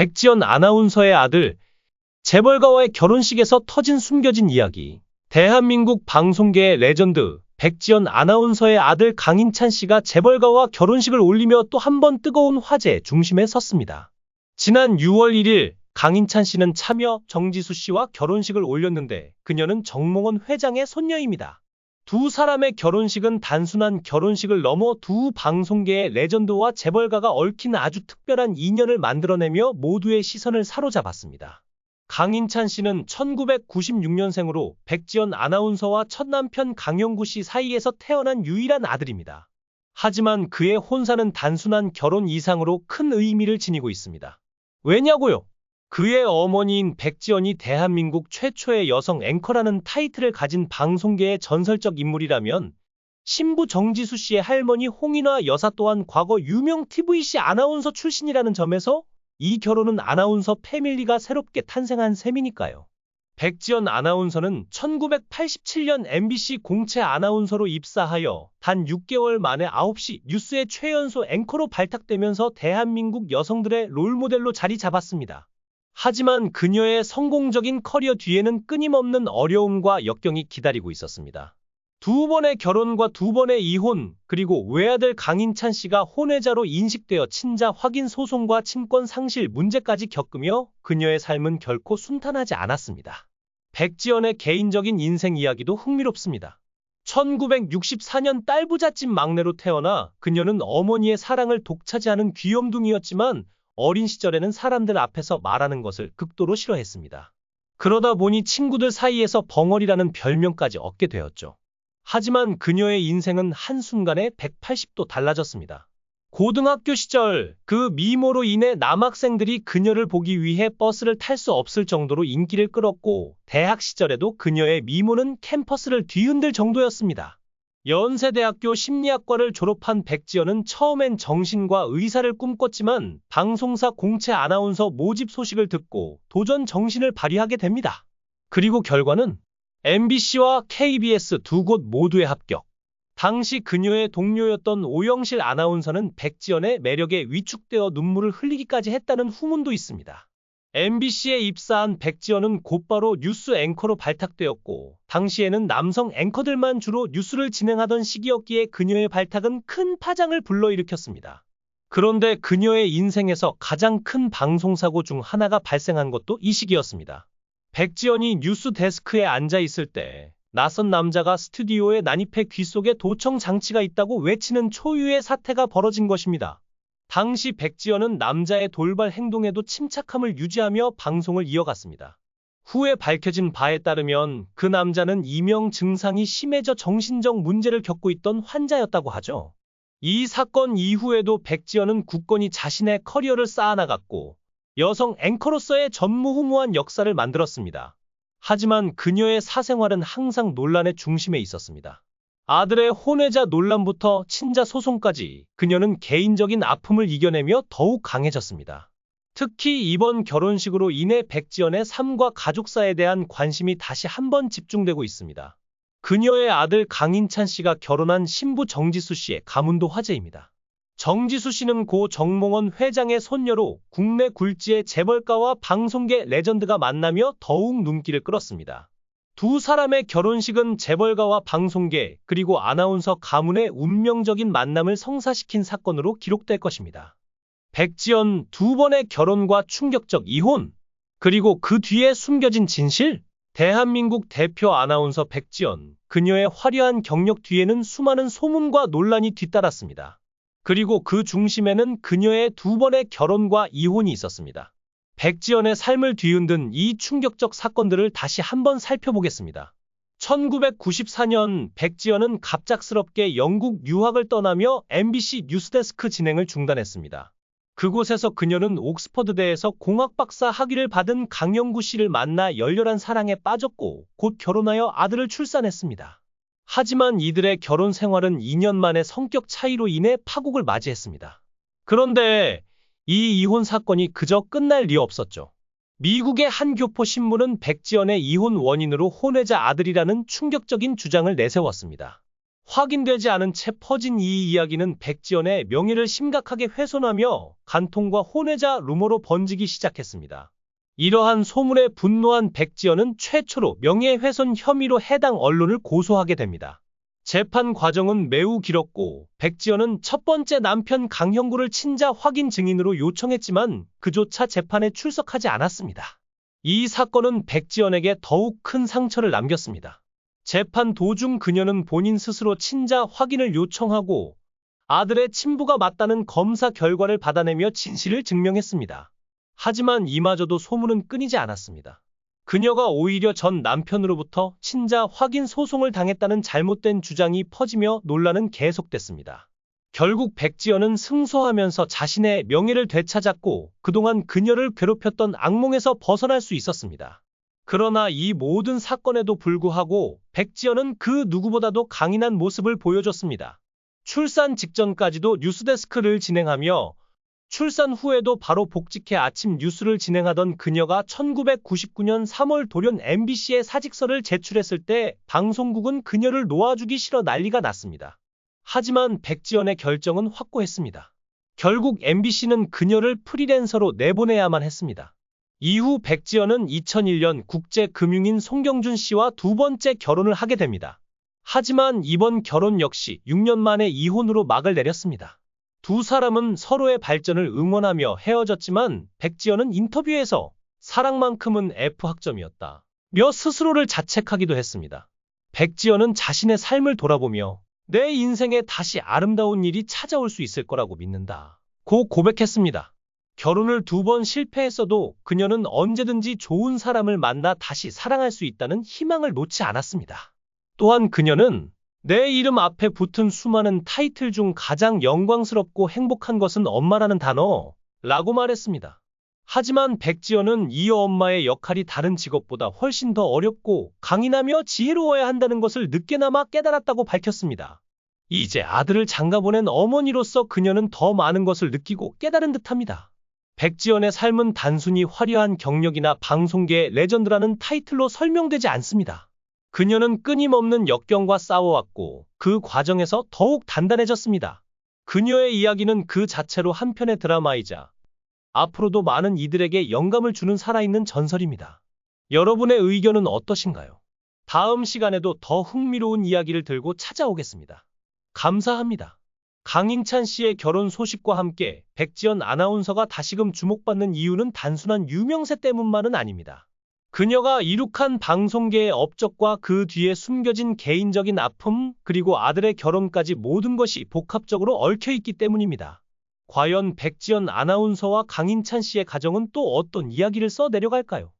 백지연 아나운서의 아들, 재벌가와의 결혼식에서 터진 숨겨진 이야기. 대한민국 방송계의 레전드, 백지연 아나운서의 아들 강인찬 씨가 재벌가와 결혼식을 올리며 또 한 번 뜨거운 화제의 중심에 섰습니다. 지난 6월 1일, 강인찬 씨는 차며 정지수 씨와 결혼식을 올렸는데 그녀는 정몽원 회장의 손녀입니다. 두 사람의 결혼식은 단순한 결혼식을 넘어 두 방송계의 레전드와 재벌가가 얽힌 아주 특별한 인연을 만들어내며 모두의 시선을 사로잡았습니다. 강인찬 씨는 1996년생으로 백지연 아나운서와 첫 남편 강영구 씨 사이에서 태어난 유일한 아들입니다. 하지만 그의 혼사는 단순한 결혼 이상으로 큰 의미를 지니고 있습니다. 왜냐고요? 그의 어머니인 백지연이 대한민국 최초의 여성 앵커라는 타이틀을 가진 방송계의 전설적 인물이라면 신부 정지수 씨의 할머니 홍인화 여사 또한 과거 유명 TVC 아나운서 출신이라는 점에서 이 결혼은 아나운서 패밀리가 새롭게 탄생한 셈이니까요. 백지연 아나운서는 1987년 MBC 공채 아나운서로 입사하여 단 6개월 만에 9시 뉴스의 최연소 앵커로 발탁되면서 대한민국 여성들의 롤모델로 자리 잡았습니다. 하지만 그녀의 성공적인 커리어 뒤에는 끊임없는 어려움과 역경이 기다리고 있었습니다. 두 번의 결혼과 두 번의 이혼, 그리고 외아들 강인찬 씨가 혼외자로 인식되어 친자 확인 소송과 친권 상실 문제까지 겪으며 그녀의 삶은 결코 순탄하지 않았습니다. 백지연의 개인적인 인생 이야기도 흥미롭습니다. 1964년 딸부잣집 막내로 태어나 그녀는 어머니의 사랑을 독차지하는 귀염둥이였지만 어린 시절에는 사람들 앞에서 말하는 것을 극도로 싫어했습니다. 그러다 보니 친구들 사이에서 벙어리라는 별명까지 얻게 되었죠. 하지만 그녀의 인생은 한순간에 180도 달라졌습니다. 고등학교 시절 그 미모로 인해 남학생들이 그녀를 보기 위해 버스를 탈 수 없을 정도로 인기를 끌었고 대학 시절에도 그녀의 미모는 캠퍼스를 뒤흔들 정도였습니다. 연세대학교 심리학과를 졸업한 백지연은 처음엔 정신과 의사를 꿈꿨지만 방송사 공채 아나운서 모집 소식을 듣고 도전 정신을 발휘하게 됩니다. 그리고 결과는 MBC와 KBS 두 곳 모두에 합격. 당시 그녀의 동료였던 오영실 아나운서는 백지연의 매력에 위축되어 눈물을 흘리기까지 했다는 후문도 있습니다. MBC에 입사한 백지연은 곧바로 뉴스 앵커로 발탁되었고 당시에는 남성 앵커들만 주로 뉴스를 진행하던 시기였기에 그녀의 발탁은 큰 파장을 불러일으켰습니다. 그런데 그녀의 인생에서 가장 큰 방송사고 중 하나가 발생한 것도 이 시기였습니다. 백지연이 뉴스 데스크에 앉아 있을 때 낯선 남자가 스튜디오에 난입해 귓속에 도청 장치가 있다고 외치는 초유의 사태가 벌어진 것입니다. 당시 백지연은 남자의 돌발 행동에도 침착함을 유지하며 방송을 이어갔습니다. 후에 밝혀진 바에 따르면 그 남자는 이명 증상이 심해져 정신적 문제를 겪고 있던 환자였다고 하죠. 이 사건 이후에도 백지연은 굳건히 자신의 커리어를 쌓아나갔고 여성 앵커로서의 전무후무한 역사를 만들었습니다. 하지만 그녀의 사생활은 항상 논란의 중심에 있었습니다. 아들의 혼외자 논란부터 친자 소송까지 그녀는 개인적인 아픔을 이겨내며 더욱 강해졌습니다. 특히 이번 결혼식으로 인해 백지연의 삶과 가족사에 대한 관심이 다시 한번 집중되고 있습니다. 그녀의 아들 강인찬 씨가 결혼한 신부 정지수 씨의 가문도 화제입니다. 정지수 씨는 고 정몽원 회장의 손녀로 국내 굴지의 재벌가와 방송계 레전드가 만나며 더욱 눈길을 끌었습니다. 두 사람의 결혼식은 재벌가와 방송계 그리고 아나운서 가문의 운명적인 만남을 성사시킨 사건으로 기록될 것입니다. 백지연 두 번의 결혼과 충격적 이혼, 그리고 그 뒤에 숨겨진 진실? 대한민국 대표 아나운서 백지연, 그녀의 화려한 경력 뒤에는 수많은 소문과 논란이 뒤따랐습니다. 그리고 그 중심에는 그녀의 두 번의 결혼과 이혼이 있었습니다. 백지연의 삶을 뒤흔든 이 충격적 사건들을 다시 한번 살펴보겠습니다. 1994년 백지연은 갑작스럽게 영국 유학을 떠나며 MBC 뉴스데스크 진행을 중단했습니다. 그곳에서 그녀는 옥스퍼드대에서 공학 박사 학위를 받은 강영구 씨를 만나 열렬한 사랑에 빠졌고 곧 결혼하여 아들을 출산했습니다. 하지만 이들의 결혼 생활은 2년 만에 성격 차이로 인해 파국을 맞이했습니다. 그런데 이 이혼 사건이 그저 끝날 리 없었죠. 미국의 한 교포 신문은 백지연의 이혼 원인으로 혼외자 아들이라는 충격적인 주장을 내세웠습니다. 확인되지 않은 채 퍼진 이 이야기는 백지연의 명예를 심각하게 훼손하며 간통과 혼외자 루머로 번지기 시작했습니다. 이러한 소문에 분노한 백지연은 최초로 명예훼손 혐의로 해당 언론을 고소하게 됩니다. 재판 과정은 매우 길었고 백지연은 첫 번째 남편 강형구를 친자 확인 증인으로 요청했지만 그조차 재판에 출석하지 않았습니다. 이 사건은 백지연에게 더욱 큰 상처를 남겼습니다. 재판 도중 그녀는 본인 스스로 친자 확인을 요청하고 아들의 친부가 맞다는 검사 결과를 받아내며 진실을 증명했습니다. 하지만 이마저도 소문은 끊이지 않았습니다. 그녀가 오히려 전 남편으로부터 친자 확인 소송을 당했다는 잘못된 주장이 퍼지며 논란은 계속됐습니다. 결국 백지연은 승소하면서 자신의 명예를 되찾았고 그동안 그녀를 괴롭혔던 악몽에서 벗어날 수 있었습니다. 그러나 이 모든 사건에도 불구하고 백지연은 그 누구보다도 강인한 모습을 보여줬습니다. 출산 직전까지도 뉴스데스크를 진행하며 출산 후에도 바로 복직해 아침 뉴스를 진행하던 그녀가 1999년 3월 돌연 MBC에 사직서를 제출했을 때 방송국은 그녀를 놓아주기 싫어 난리가 났습니다. 하지만 백지연의 결정은 확고했습니다. 결국 MBC는 그녀를 프리랜서로 내보내야만 했습니다. 이후 백지연은 2001년 국제금융인 송경준 씨와 두 번째 결혼을 하게 됩니다. 하지만 이번 결혼 역시 6년 만에 이혼으로 막을 내렸습니다. 두 사람은 서로의 발전을 응원하며 헤어졌지만 백지연은 인터뷰에서 사랑만큼은 F학점이었다 며 스스로를 자책하기도 했습니다. 백지연은 자신의 삶을 돌아보며 내 인생에 다시 아름다운 일이 찾아올 수 있을 거라고 믿는다 고 고백했습니다. 결혼을 2번 실패했어도 그녀는 언제든지 좋은 사람을 만나 다시 사랑할 수 있다는 희망을 놓지 않았습니다. 또한 그녀는 내 이름 앞에 붙은 수많은 타이틀 중 가장 영광스럽고 행복한 것은 엄마라는 단어라고 말했습니다. 하지만 백지연은 이 엄마의 역할이 다른 직업보다 훨씬 더 어렵고 강인하며 지혜로워야 한다는 것을 늦게나마 깨달았다고 밝혔습니다. 이제 아들을 장가보낸 어머니로서 그녀는 더 많은 것을 느끼고 깨달은 듯합니다. 백지연의 삶은 단순히 화려한 경력이나 방송계의 레전드라는 타이틀로 설명되지 않습니다. 그녀는 끊임없는 역경과 싸워왔고 그 과정에서 더욱 단단해졌습니다. 그녀의 이야기는 그 자체로 한 편의 드라마이자 앞으로도 많은 이들에게 영감을 주는 살아있는 전설입니다. 여러분의 의견은 어떠신가요? 다음 시간에도 더 흥미로운 이야기를 들고 찾아오겠습니다. 감사합니다. 강인찬 씨의 결혼 소식과 함께 백지연 아나운서가 다시금 주목받는 이유는 단순한 유명세 때문만은 아닙니다. 그녀가 이룩한 방송계의 업적과 그 뒤에 숨겨진 개인적인 아픔, 그리고 아들의 결혼까지 모든 것이 복합적으로 얽혀있기 때문입니다. 과연 백지연 아나운서와 강인찬 씨의 가정은 또 어떤 이야기를 써내려갈까요?